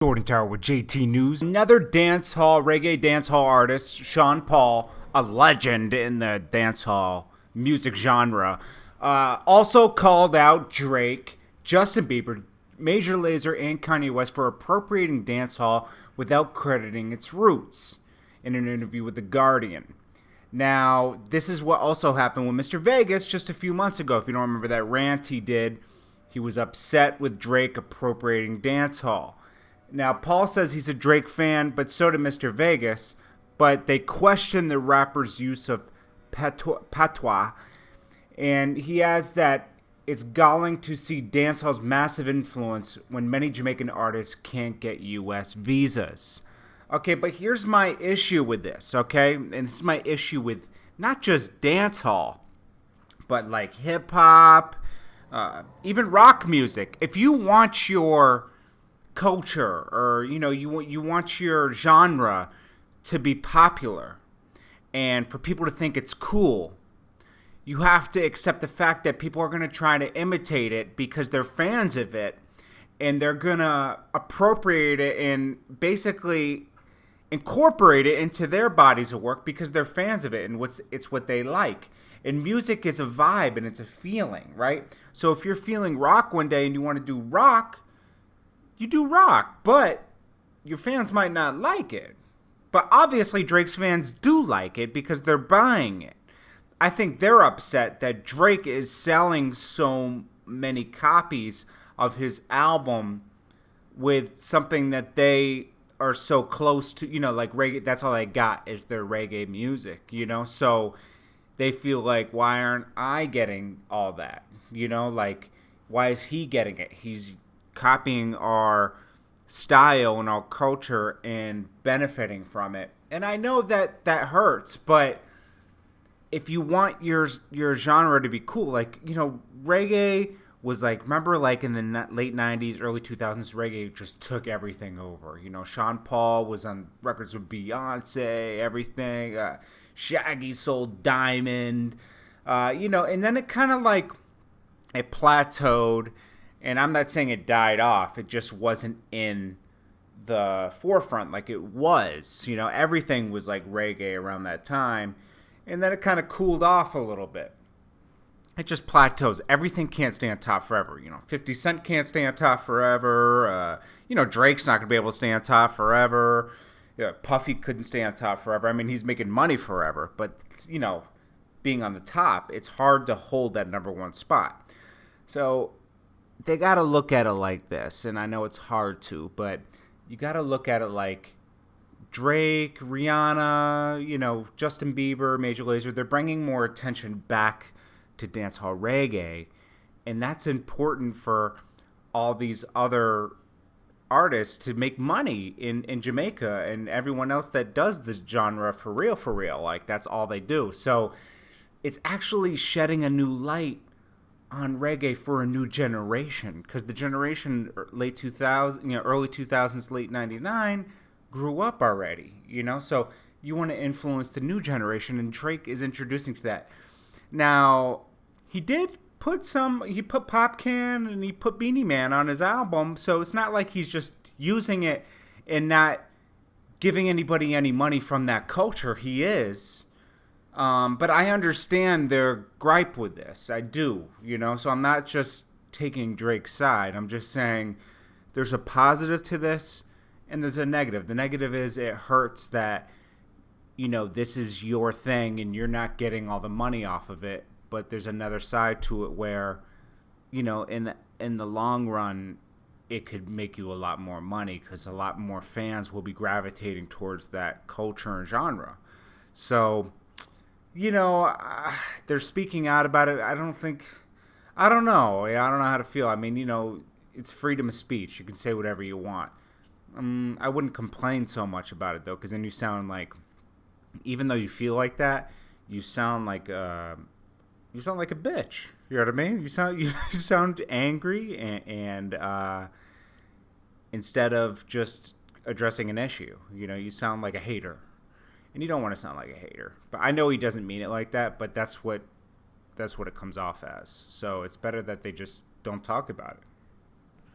Jordan Tower with JT News. Another reggae dancehall artist, Sean Paul, a legend in the dancehall music genre, also called out Drake, Justin Bieber, Major Lazer, and Kanye West for appropriating dancehall without crediting its roots in an interview with The Guardian. Now, this is what also happened with Mr. Vegas just a few months ago. If you don't remember that rant he did, he was upset with Drake appropriating dancehall. Now, Paul says he's a Drake fan, but so did Mr. Vegas, but they question the rapper's use of patois, and he adds that it's galling to see dancehall's massive influence when many Jamaican artists can't get U.S. visas. Okay, but here's my issue with this, okay? And this is my issue with not just dancehall, but like hip-hop, even rock music. If you want your culture or you want your genre to be popular and for people to think it's cool, you have to accept the fact that people are going to try to imitate it because they're fans of it, and they're going to appropriate it and basically incorporate it into their bodies of work because they're fans of it and it's what they like. And music is a vibe and it's a feeling, right? So if you're feeling rock one day and you want to do rock, you do rock, but your fans might not like it. But obviously Drake's fans do like it because they're buying it. I think they're upset that Drake is selling so many copies of his album with something that they are so close to, like reggae. That's all they got is their reggae music, so they feel like, why aren't I getting all that? Like, why is he getting it? He's copying our style and our culture and benefiting from it. And I know that hurts, but if you want your genre to be cool, like, reggae was like, remember like in the late 90s, early 2000s, reggae just took everything over. Sean Paul was on records with Beyonce, everything. Shaggy sold Diamond, and then it kind of like, it plateaued. And I'm not saying it died off. It just wasn't in the forefront like it was. Everything was like reggae around that time. And then it kind of cooled off a little bit. It just plateaus. Everything can't stay on top forever. 50 Cent can't stay on top forever. Drake's not going to be able to stay on top forever. Puffy couldn't stay on top forever. I mean, he's making money forever. But, being on the top, it's hard to hold that number one spot. So they got to look at it like this, and I know it's hard to, but you got to look at it like Drake, Rihanna, Justin Bieber, Major Lazer. They're bringing more attention back to dancehall reggae, and that's important for all these other artists to make money in Jamaica and everyone else that does this genre for real. Like, that's all they do. So it's actually shedding a new light on reggae for a new generation, because the generation late 2000, early 2000s, late 99 grew up already, so you want to influence the new generation, and Drake is introducing to that. Now, he put Popcan and he put Beanie Man on his album, so it's not like he's just using it and not giving anybody any money from that culture. He is. But I understand their gripe with this. I do, so I'm not just taking Drake's side. I'm just saying there's a positive to this and there's a negative. The negative is it hurts that, this is your thing and you're not getting all the money off of it. But there's another side to it where, in the long run, it could make you a lot more money because a lot more fans will be gravitating towards that culture and genre. So, they're speaking out about it. I don't know. I don't know how to feel. I mean, it's freedom of speech. You can say whatever you want. I wouldn't complain so much about it, though, because then you sound like, even though you feel like that, you sound like a bitch. You know what I mean? You sound angry, and instead of just addressing an issue, you sound like a hater. And you don't want to sound like a hater. But I know he doesn't mean it like that, but that's what it comes off as. So it's better that they just don't talk about it.